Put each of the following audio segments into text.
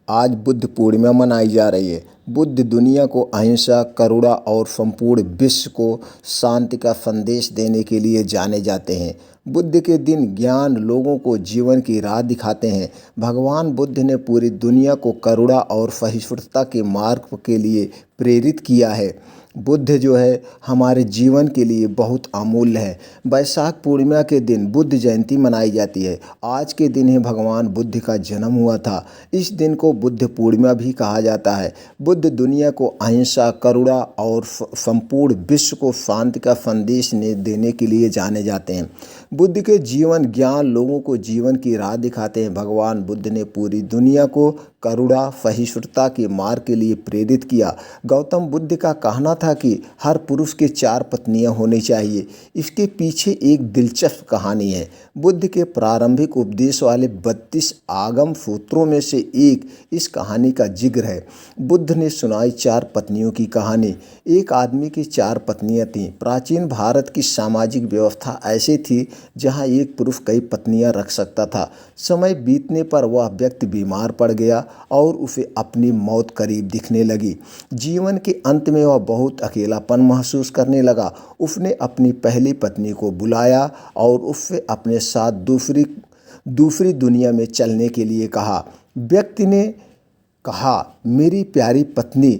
आज बुद्ध पूर्णिमा मनाई जा रही है। बुद्ध दुनिया को अहिंसा, करुणा और संपूर्ण विश्व को शांति का संदेश देने के लिए जाने जाते हैं। बुद्ध के दिन ज्ञान लोगों को जीवन की राह दिखाते हैं। भगवान बुद्ध ने पूरी दुनिया को करुणा और सहिष्णुता के मार्ग के लिए प्रेरित किया है। बुद्ध जो है हमारे जीवन के लिए बहुत अमूल्य है। वैशाख पूर्णिमा के दिन बुद्ध जयंती मनाई जाती है। आज के दिन ही भगवान बुद्ध का जन्म हुआ था। इस दिन को बुद्ध पूर्णिमा भी कहा जाता है। बुद्ध दुनिया को अहिंसा, करुणा और संपूर्ण विश्व को शांति का संदेश देने के लिए जाने जाते हैं। बुद्ध के जीवन ज्ञान लोगों को जीवन की राह दिखाते हैं। भगवान बुद्ध ने पूरी दुनिया को करुणा, सहिष्णुता के मार्ग के लिए प्रेरित किया। गौतम बुद्ध का कहना था कि हर पुरुष के 4 पत्नियां होनी चाहिए। इसके पीछे एक दिलचस्प कहानी है। बुद्ध के प्रारंभिक उपदेश वाले 32 आगम सूत्रों में से एक इस कहानी का जिक्र है। बुद्ध ने सुनाई 4 पत्नियों की कहानी। एक आदमी की 4 पत्नियां थीं। प्राचीन भारत की सामाजिक व्यवस्था ऐसी थी जहां एक पुरुष कई पत्नियां रख सकता था। समय बीतने पर वह व्यक्ति बीमार पड़ गया और उसे अपनी मौत करीब दिखने लगी। जीवन के अंत में वह बहुत अकेलापन महसूस करने लगा। उसने अपनी पहली पत्नी को बुलाया और उससे अपने साथ दूसरी दुनिया में चलने के लिए कहा। व्यक्ति ने कहा, मेरी प्यारी पत्नी,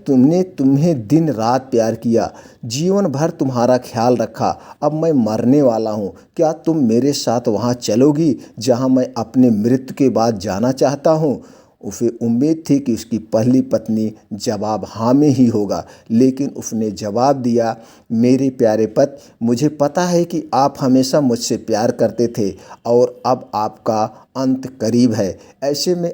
तुमने तुम्हें दिन रात प्यार किया, जीवन भर तुम्हारा ख्याल रखा। अब मैं मरने वाला हूँ। क्या तुम मेरे साथ वहाँ चलोगी जहाँ मैं अपने मृत्यु के बाद जाना चाहता हूँ? उसे उम्मीद थी कि उसकी पहली पत्नी जवाब हाँ में ही होगा, लेकिन उसने जवाब दिया, मेरे प्यारे पति, मुझे पता है कि आप हमेशा मुझसे प्यार करते थे और अब आपका अंत करीब है। ऐसे में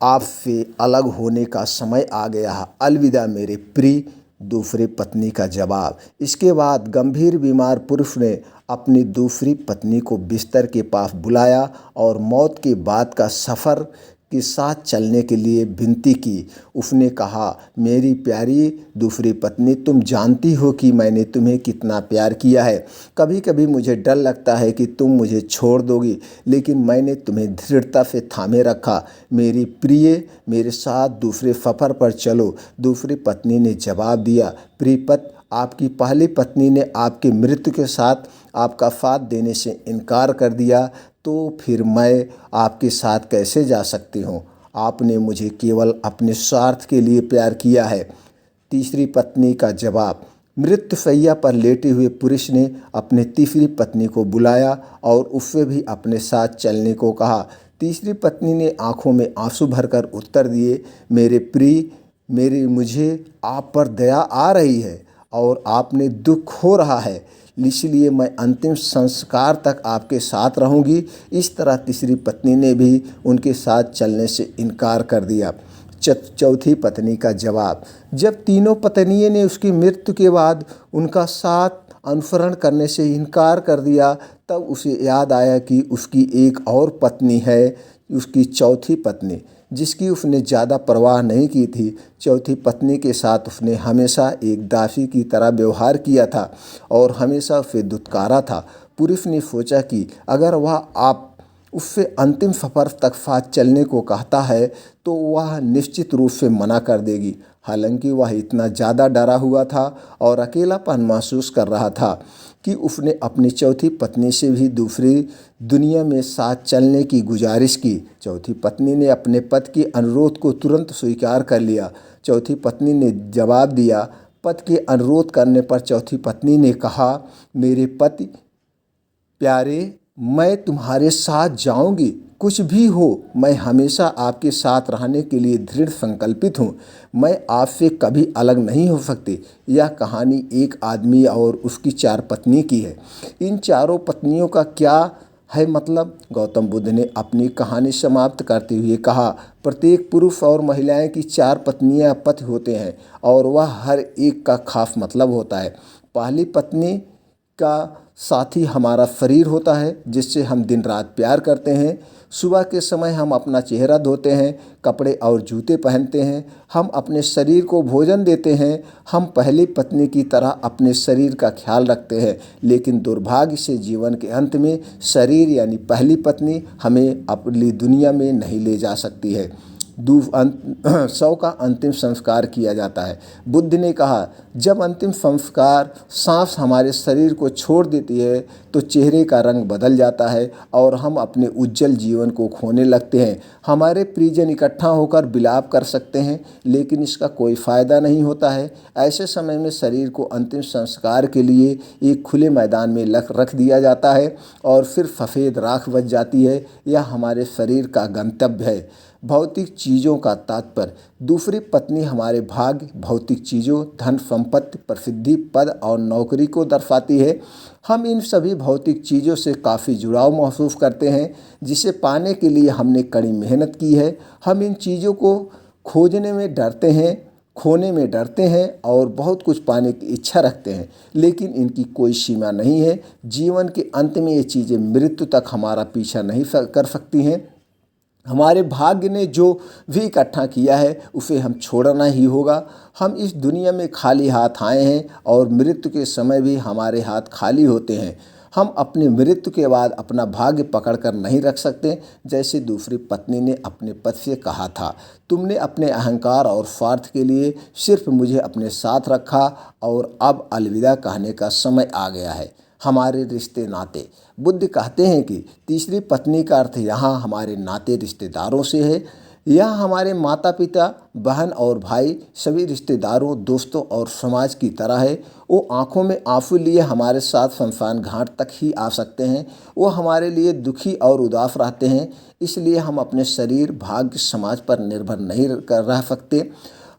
आपसे अलग होने का समय आ गया है। अलविदा मेरे प्रिय। दूसरी पत्नी का जवाब। इसके बाद गंभीर बीमार पुरुष ने अपनी दूसरी पत्नी को बिस्तर के पास बुलाया और मौत के बाद का सफ़र के साथ चलने के लिए विनती की। उसने कहा, मेरी प्यारी दूसरी पत्नी, तुम जानती हो कि मैंने तुम्हें कितना प्यार किया है। कभी कभी मुझे डर लगता है कि तुम मुझे छोड़ दोगी, लेकिन मैंने तुम्हें दृढ़ता से थामे रखा। मेरी प्रिय, मेरे साथ दूसरे सफ़र पर चलो। दूसरी पत्नी ने जवाब दिया, प्रियपत, आपकी पहली पत्नी ने आपकी मृत्यु के साथ आपका साथ देने से इनकार कर दिया, तो फिर मैं आपके साथ कैसे जा सकती हूँ? आपने मुझे केवल अपने स्वार्थ के लिए प्यार किया है। तीसरी पत्नी का जवाब। मृत्युशैया पर लेटे हुए पुरुष ने अपने तीसरी पत्नी को बुलाया और उससे भी अपने साथ चलने को कहा। तीसरी पत्नी ने आंखों में आंसू भरकर उत्तर दिए, मेरे प्रिय, मुझे आप पर दया आ रही है और आपने दुख हो रहा है, इसलिए मैं अंतिम संस्कार तक आपके साथ रहूंगी। इस तरह तीसरी पत्नी ने भी उनके साथ चलने से इनकार कर दिया। चौथी पत्नी का जवाब। जब तीनों पत्नियों ने उसकी मृत्यु के बाद उनका साथ अनुसरण करने से इनकार कर दिया, तब उसे याद आया कि उसकी एक और पत्नी है, उसकी चौथी पत्नी, जिसकी उसने ज़्यादा परवाह नहीं की थी। चौथी पत्नी के साथ उसने हमेशा एक दासी की तरह व्यवहार किया था और हमेशा उसे दुत्कारा था। पुरुष ने सोचा कि अगर वह आप उससे अंतिम सफ़र तक साथ चलने को कहता है तो वह निश्चित रूप से मना कर देगी। हालांकि वह इतना ज़्यादा डरा हुआ था और अकेलापन महसूस कर रहा था कि उसने अपनी चौथी पत्नी से भी दूसरी दुनिया में साथ चलने की गुजारिश की। चौथी पत्नी ने अपने पति के अनुरोध को तुरंत स्वीकार कर लिया। चौथी पत्नी ने जवाब दिया। पति के अनुरोध करने पर चौथी पत्नी ने कहा, मेरे पति प्यारे, मैं तुम्हारे साथ जाऊंगी, कुछ भी हो, मैं हमेशा आपके साथ रहने के लिए दृढ़ संकल्पित हूँ। मैं आपसे कभी अलग नहीं हो सकती। यह कहानी एक आदमी और उसकी 4 पत्नी की है। इन चारों पत्नियों का क्या है मतलब? गौतम बुद्ध ने अपनी कहानी समाप्त करते हुए कहा, प्रत्येक पुरुष और महिलाएं की 4 पत्नियां पति होते हैं और वह हर एक का खास मतलब होता है। पहली पत्नी का साथ ही हमारा शरीर होता है जिससे हम दिन रात प्यार करते हैं। सुबह के समय हम अपना चेहरा धोते हैं, कपड़े और जूते पहनते हैं, हम अपने शरीर को भोजन देते हैं, हम पहली पत्नी की तरह अपने शरीर का ख्याल रखते हैं। लेकिन दुर्भाग्य से जीवन के अंत में शरीर यानी पहली पत्नी हमें अपनी दुनिया में नहीं ले जा सकती है। शव का अंतिम संस्कार किया जाता है। बुद्ध ने कहा, जब अंतिम संस्कार सांस हमारे शरीर को छोड़ देती है तो चेहरे का रंग बदल जाता है और हम अपने उज्जवल जीवन को खोने लगते हैं। हमारे परिजन इकट्ठा होकर विलाप कर सकते हैं लेकिन इसका कोई फ़ायदा नहीं होता है। ऐसे समय में शरीर को अंतिम संस्कार के लिए एक खुले मैदान में रख दिया जाता है और फिर सफ़ेद राख बच जाती है। यह हमारे शरीर का गंतव्य है। भौतिक चीज़ों का तात्पर्य। दूसरी पत्नी हमारे भाग्य, भौतिक चीज़ों, धन संपत्ति, प्रसिद्धि, पद और नौकरी को दर्शाती है। हम इन सभी भौतिक चीज़ों से काफ़ी जुड़ाव महसूस करते हैं जिसे पाने के लिए हमने कड़ी मेहनत की है। हम इन चीज़ों को खोजने में डरते हैं, खोने में डरते हैं और बहुत कुछ पाने की इच्छा रखते हैं, लेकिन इनकी कोई सीमा नहीं है। जीवन के अंत में ये चीज़ें मृत्यु तक हमारा पीछा नहीं कर सकती हैं। हमारे भाग्य ने जो भी इकट्ठा किया है उसे हम छोड़ना ही होगा। हम इस दुनिया में खाली हाथ आए हैं और मृत्यु के समय भी हमारे हाथ खाली होते हैं। हम अपनी मृत्यु के बाद अपना भाग्य पकड़ कर नहीं रख सकते। जैसे दूसरी पत्नी ने अपने पति से कहा था, तुमने अपने अहंकार और स्वार्थ के लिए सिर्फ मुझे अपने साथ रखा और अब अलविदा कहने का समय आ गया है। हमारे रिश्ते नाते। बुद्ध कहते हैं कि तीसरी पत्नी का अर्थ यहाँ हमारे नाते रिश्तेदारों से है। यह हमारे माता पिता, बहन और भाई, सभी रिश्तेदारों, दोस्तों और समाज की तरह है। वो आंखों में आंसू लिए हमारे साथ शमशान घाट तक ही आ सकते हैं। वो हमारे लिए दुखी और उदास रहते हैं। इसलिए हम अपने शरीर, भाग्य, समाज पर निर्भर नहीं रह सकते।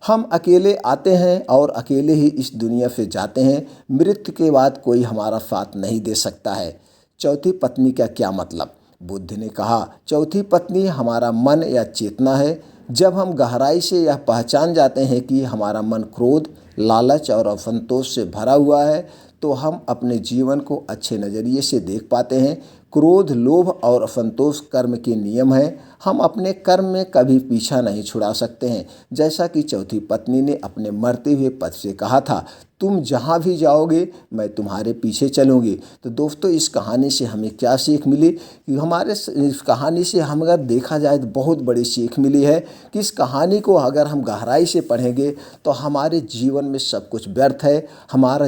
हम अकेले आते हैं और अकेले ही इस दुनिया से जाते हैं। मृत्यु के बाद कोई हमारा साथ नहीं दे सकता है। चौथी पत्नी का क्या मतलब? बुद्ध ने कहा, चौथी पत्नी हमारा मन या चेतना है। जब हम गहराई से यह पहचान जाते हैं कि हमारा मन क्रोध, लालच और असंतोष से भरा हुआ है तो हम अपने जीवन को अच्छे नज़रिए से देख पाते हैं। क्रोध, लोभ और असंतोष कर्म के नियम हैं। हम अपने कर्म में कभी पीछा नहीं छुड़ा सकते हैं। जैसा कि चौथी पत्नी ने अपने मरते हुए पति से कहा था, तुम जहाँ भी जाओगे मैं तुम्हारे पीछे चलूँगी। तो दोस्तों, इस कहानी से हमें क्या सीख मिली कि इस कहानी से हम अगर देखा जाए तो बहुत बड़ी सीख मिली है कि इस कहानी को अगर हम गहराई से पढ़ेंगे तो हमारे जीवन में सब कुछ व्यर्थ है, हमारा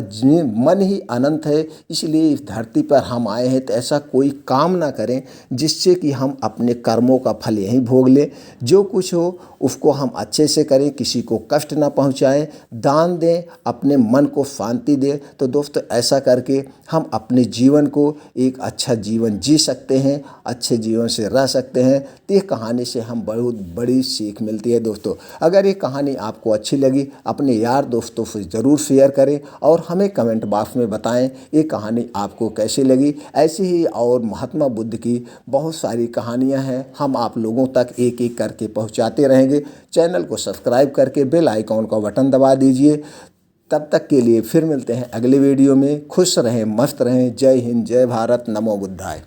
मन ही अनंत है। इसलिए इस धरती पर हम आए हैं तो ऐसा कोई काम ना करें जिससे कि हम अपने कर्मों का फल यहीं भोग लें। जो कुछ हो उसको हम अच्छे से करें, किसी को कष्ट ना पहुंचाएं, दान दें, अपने मन को शांति दें। तो दोस्तों, ऐसा करके हम अपने जीवन को एक अच्छा जीवन जी सकते हैं, अच्छे जीवन से रह सकते हैं। तो ये कहानी से हम बहुत बड़ी सीख मिलती है। दोस्तों, अगर ये कहानी आपको अच्छी लगी अपने यार दोस्तों से ज़रूर शेयर करें और हमें कमेंट बॉक्स में बताएं ये कहानी आपको कैसी लगी। ऐसी ही और महात्मा बुद्ध की बहुत सारी कहानियां हैं, हम आप लोगों तक एक एक करके पहुंचाते रहेंगे। चैनल को सब्सक्राइब करके बेल आइकॉन का बटन दबा दीजिए। तब तक के लिए फिर मिलते हैं अगले वीडियो में। खुश रहें, मस्त रहें। जय हिंद, जय भारत, नमो बुद्धाय।